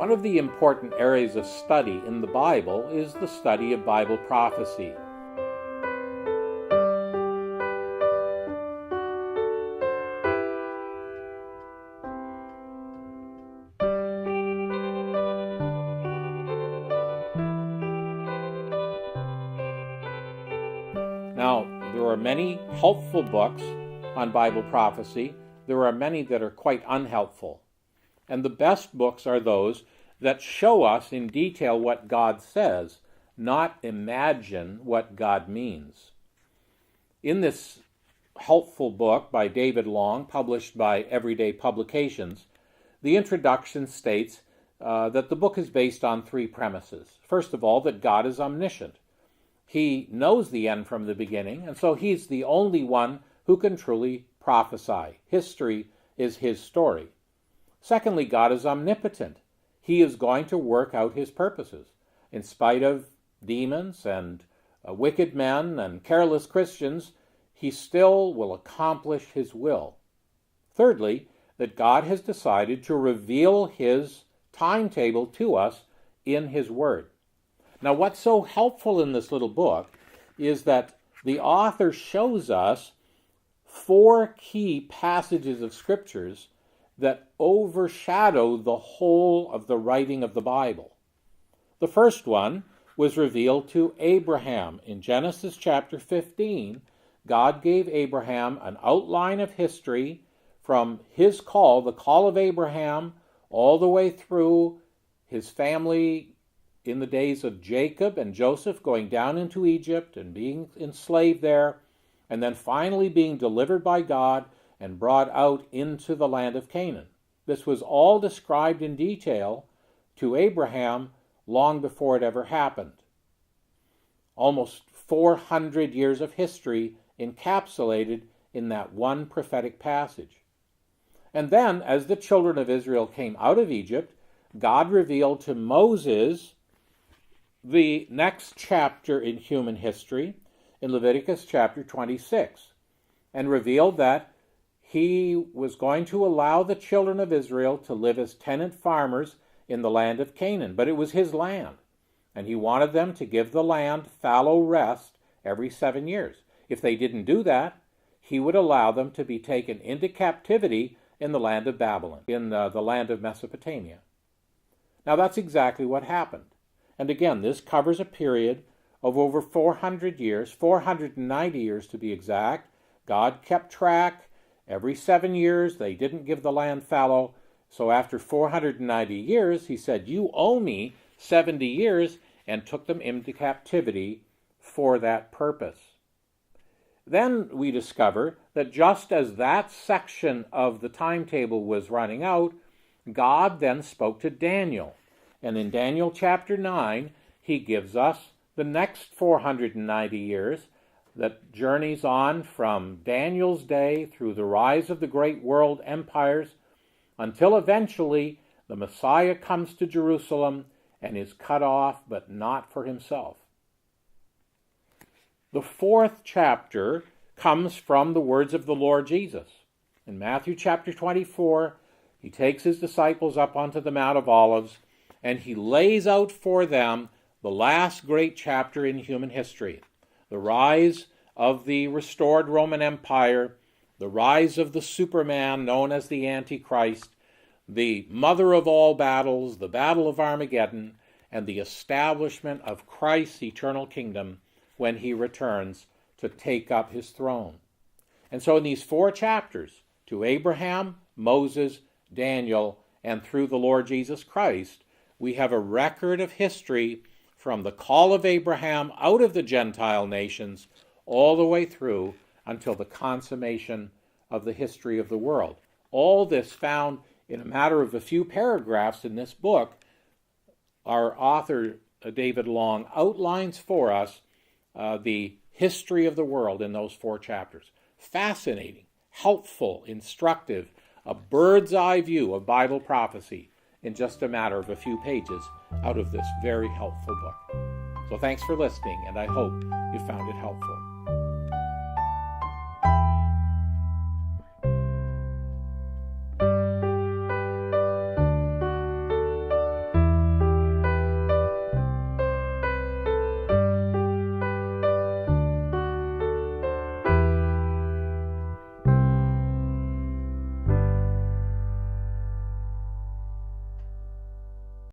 One of the important areas of study in the Bible is the study of Bible prophecy. Now, there are many helpful books on Bible prophecy. There are many that are quite unhelpful. And the best books are those that show us in detail what God says, not imagine what God means. In this helpful book by David Long, published by Everyday Publications, the introduction states that the book is based on three premises. First of all, that God is omniscient. He knows the end from the beginning, and so he's the only one who can truly prophesy. History is his story. Secondly, God is omnipotent. He is going to work out his purposes. In spite of demons and wicked men and careless Christians, he still will accomplish his will. Thirdly, that God has decided to reveal his timetable to us in his word. Now, what's so helpful in this little book is that the author shows us four key passages of scriptures that overshadow the whole of the writing of the Bible. The first one was revealed to Abraham. In Genesis chapter 15, God gave Abraham an outline of history from his call, the call of Abraham, all the way through his family in the days of Jacob and Joseph going down into Egypt and being enslaved there, and then finally being delivered by God and brought out into the land of Canaan. This was all described in detail to Abraham long before it ever happened. Almost 400 years of history encapsulated in that one prophetic passage. And then, as the children of Israel came out of Egypt, God revealed to Moses the next chapter in human history, in Leviticus chapter 26, and revealed that he was going to allow the children of Israel to live as tenant farmers in the land of Canaan, but it was his land, and he wanted them to give the land fallow rest every 7 years. If they didn't do that, he would allow them to be taken into captivity in the land of Babylon, in the land of Mesopotamia. Now that's exactly what happened. And again, this covers a period of over 400 years, 490 years to be exact. God kept track. Every 7 years, they didn't give the land fallow. So after 490 years, he said, you owe me 70 years, and took them into captivity for that purpose. Then we discover that just as that section of the timetable was running out, God then spoke to Daniel. And in Daniel chapter 9, he gives us the next 490 years that journeys on from Daniel's day through the rise of the great world empires until eventually the Messiah comes to Jerusalem and is cut off, but not for himself. The fourth chapter comes from the words of the Lord Jesus. In Matthew chapter 24, he takes his disciples up onto the Mount of Olives, and he lays out for them the last great chapter in human history, the rise of the restored Roman Empire, the rise of the Superman known as the Antichrist, the mother of all battles, the Battle of Armageddon, and the establishment of Christ's eternal kingdom when he returns to take up his throne. And so in these four chapters, to Abraham, Moses, Daniel, and through the Lord Jesus Christ, we have a record of history from the call of Abraham out of the Gentile nations all the way through until the consummation of the history of the world. All this found in a matter of a few paragraphs in this book. Our author, David Long, outlines for us the history of the world in those four chapters. Fascinating, helpful, instructive, a bird's eye view of Bible prophecy in just a matter of a few pages out of this very helpful book. So thanks for listening, and I hope you found it helpful.